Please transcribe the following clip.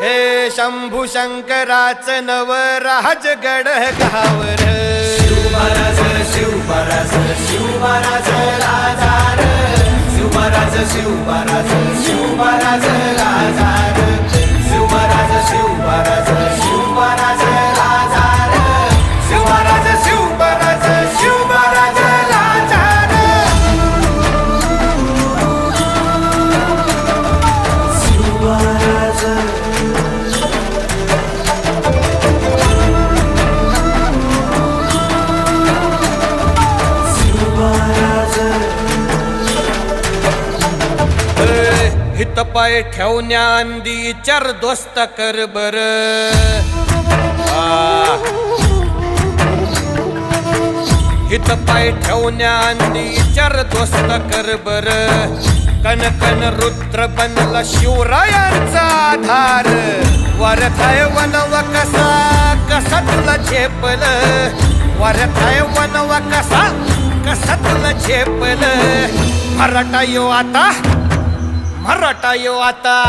हे शंभू शंकराचं नवराज गडगावर शिवमहाराज शिवमहाराज शिवमहाराज राजार शिवमहाराज शिवमहाराज शिवमहाराज राजार शिवमहाराज शिवमहाराज शिवमहाराज राजार शिवमहाराज शिवमहाराज शिवमहाराज राजार शिवमहाराज हित पाय ठेवण्या अंदी चार दोस्त कर बर हित पाय ठेवण्या अंदी चार दोस्त कर बर कन कन रुद्र बनला शिवरायांचा आधार वरथाय वनव कसा कसा तुला झेपल वरथाय वनव कसा कसा तुला झेपल मराठा यो आता